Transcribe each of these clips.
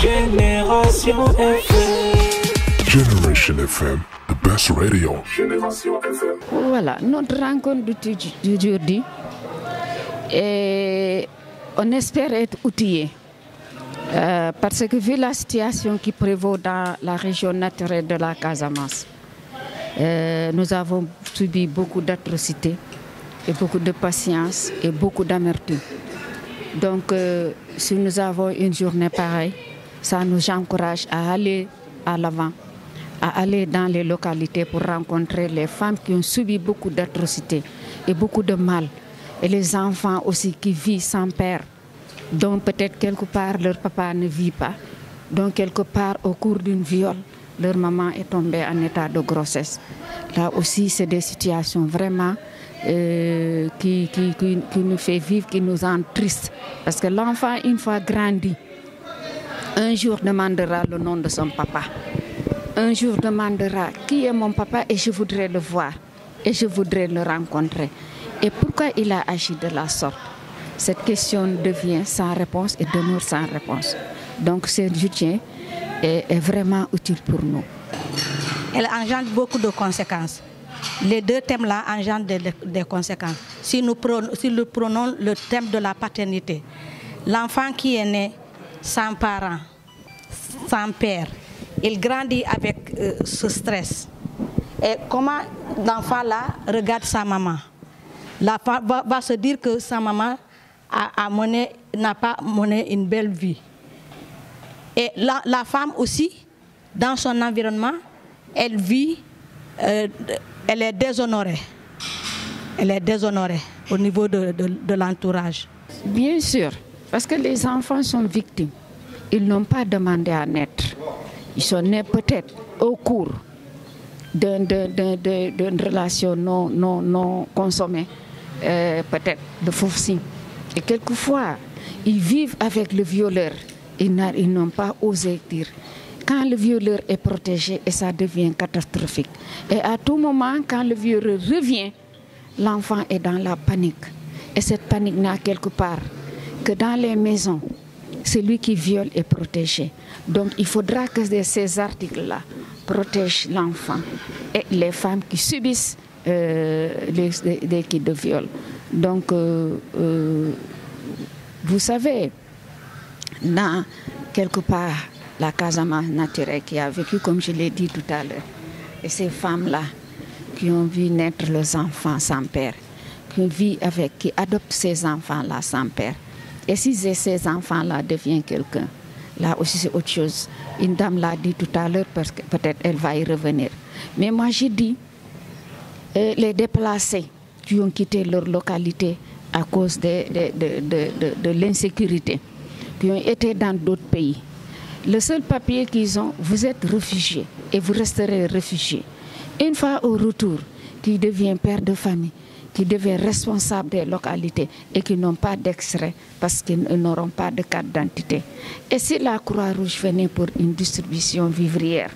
Génération FM. Generation FM, the best radio. Génération FM. Voilà, notre rencontre d'aujourd'hui, et on espère être outillés. Parce que vu la situation qui prévaut dans la région naturelle de la Casamance, nous avons subi beaucoup d'atrocités et beaucoup de patience et beaucoup d'amertume. Donc, si nous avons une journée pareille, ça nous encourage à aller à l'avant, à aller dans les localités pour rencontrer les femmes qui ont subi beaucoup d'atrocités et beaucoup de mal. Et les enfants aussi qui vivent sans père. Donc peut-être quelque part leur papa ne vit pas. Donc quelque part au cours d'une viol, leur maman est tombée en état de grossesse. Là aussi c'est des situations vraiment qui nous fait vivre, qui nous rend tristes. Parce que l'enfant une fois grandi, un jour demandera le nom de son papa. Un jour demandera qui est mon papa et je voudrais le voir et je voudrais le rencontrer. Et pourquoi il a agi de la sorte? Cette question devient sans réponse et demeure sans réponse. Donc ce soutien est vraiment utile pour nous. Elle engendre beaucoup de conséquences. Les deux thèmes-là engendrent des conséquences. Si nous prenons le thème de la paternité, l'enfant qui est né sans parents, sans père, il grandit avec ce stress. Et comment l'enfant-là regarde sa maman? L'enfant va se dire que sa maman n'a pas mené une belle vie. Et la femme aussi, dans son environnement, elle vit, elle est déshonorée. Elle est déshonorée au niveau de l'entourage. Bien sûr, parce que les enfants sont victimes. Ils n'ont pas demandé à naître. Ils sont nés peut-être au cours d'une relation non consommée, peut-être de forcing. Et quelquefois, ils vivent avec le violeur. Ils n'ont pas osé dire. Quand le violeur est protégé, et ça devient catastrophique. Et à tout moment, quand le violeur revient, l'enfant est dans la panique. Et cette panique n'a quelque part que dans les maisons. Celui qui viole est protégé. Donc il faudra que ces articles-là protègent l'enfant et les femmes qui subissent des cas de viol. Donc, vous savez, dans quelque part, la Casamance naturelle qui a vécu, comme je l'ai dit tout à l'heure, et ces femmes-là qui ont vu naître leurs enfants sans père, qui adoptent ces enfants-là sans père. Et si ces enfants-là deviennent quelqu'un, là aussi c'est autre chose. Une dame l'a dit tout à l'heure, parce que peut-être elle va y revenir. Mais moi j'ai dit, les déplacés qui ont quitté leur localité à cause de l'insécurité, qui ont été dans d'autres pays, le seul papier qu'ils ont, vous êtes réfugiés et vous resterez réfugiés. Une fois au retour, qui devient père de famille, qui deviennent responsables des localités et qui n'ont pas d'extrait parce qu'ils n'auront pas de carte d'identité. Et si la Croix-Rouge venait pour une distribution vivrière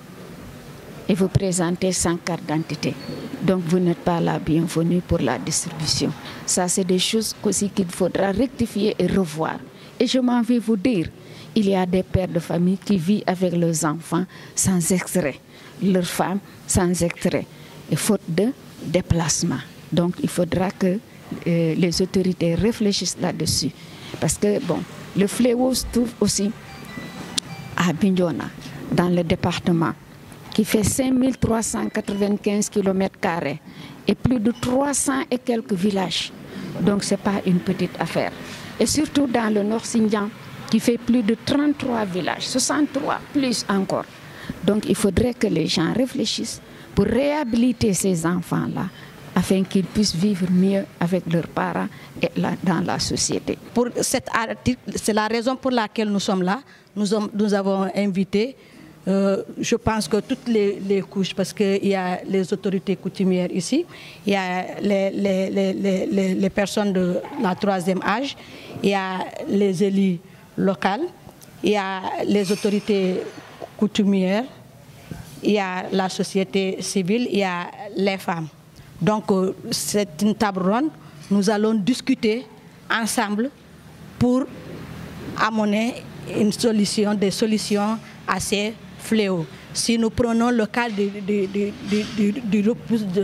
et vous présentez sans carte d'identité, donc vous n'êtes pas la bienvenue pour la distribution. Ça, c'est des choses aussi qu'il faudra rectifier et revoir. Et je m'en vais vous dire, il y a des pères de famille qui vivent avec leurs enfants sans extrait, leurs femmes sans extrait, et faute de déplacement. Donc il faudra que les autorités réfléchissent là-dessus. Parce que bon, le fléau se trouve aussi à Bignona, dans le département, qui fait 5395 km² et plus de 300 et quelques villages. Donc ce n'est pas une petite affaire. Et surtout dans le Nord Sindian, qui fait plus de 33 villages, 63 plus encore. Donc il faudrait que les gens réfléchissent pour réhabiliter ces enfants-là, afin qu'ils puissent vivre mieux avec leurs parents et dans la société. Pour cet article, c'est la raison pour laquelle nous sommes là. Nous avons invité, je pense que toutes les couches, parce qu'il y a les autorités coutumières ici, il y a les personnes de la 3e âge, il y a les élus locaux, il y a les autorités coutumières, il y a la société civile, il y a les femmes. Donc c'est une table ronde, nous allons discuter ensemble pour amener des solutions à ces fléaux. Si nous prenons le cas du repousse de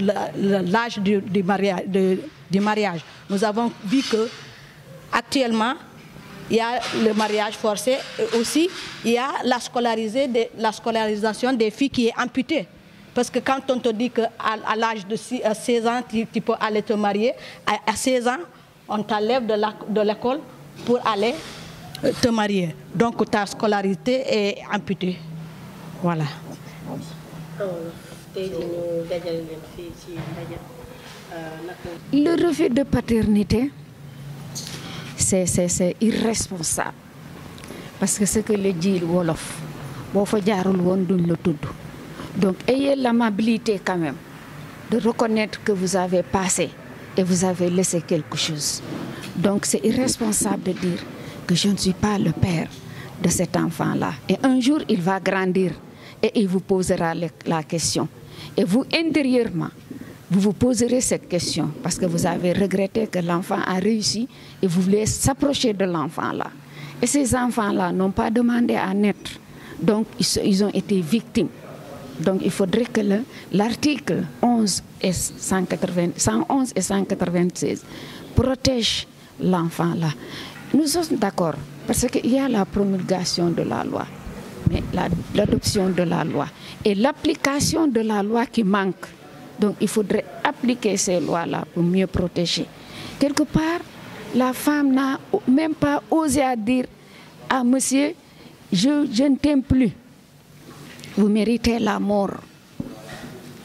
l'âge du mariage, nous avons vu que actuellement, il y a le mariage forcé et aussi il y a la scolarisation des filles qui est amputée. Parce que quand on te dit qu'à l'âge de 16 ans, tu peux aller te marier, à 16 ans, on t'enlève de l'école pour aller te marier. Donc ta scolarité est amputée. Voilà. Le refus de paternité, c'est irresponsable. Parce que ce que le dit le Wolof, donc ayez l'amabilité quand même de reconnaître que vous avez passé et vous avez laissé quelque chose. Donc c'est irresponsable de dire que je ne suis pas le père de cet enfant-là. Et un jour, il va grandir et il vous posera la question. Et vous, intérieurement, vous vous poserez cette question parce que vous avez regretté que l'enfant a réussi et vous voulez s'approcher de l'enfant-là. Et ces enfants-là n'ont pas demandé à naître. Donc, ils ont été victimes. Donc, il faudrait que l'article 111 et 196 protège l'enfant-là. Nous sommes d'accord parce qu'il y a la promulgation de la loi, mais l'adoption de la loi et l'application de la loi qui manque. Donc, il faudrait appliquer ces lois-là pour mieux protéger. Quelque part, la femme n'a même pas osé dire à monsieur, je ne t'aime plus. Vous méritez la mort.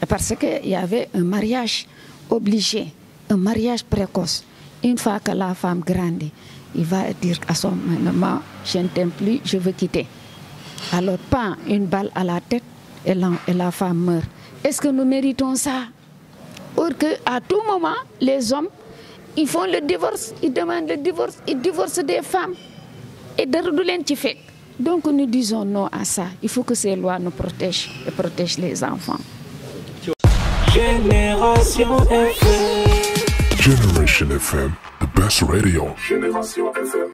Parce qu'il y avait un mariage obligé, un mariage précoce. Une fois que la femme grandit, il va dire à son maman, je ne t'aime plus, je veux quitter. Alors, pas une balle à la tête et la femme meurt. Est-ce que nous méritons ça? Or qu'à tout moment, les hommes, ils font le divorce, ils demandent le divorce, ils divorcent des femmes. Et donc nous disons non à ça. Il faut que ces lois nous protègent et protègent les enfants. Génération FM. Generation FM, the best radio. Génération FM.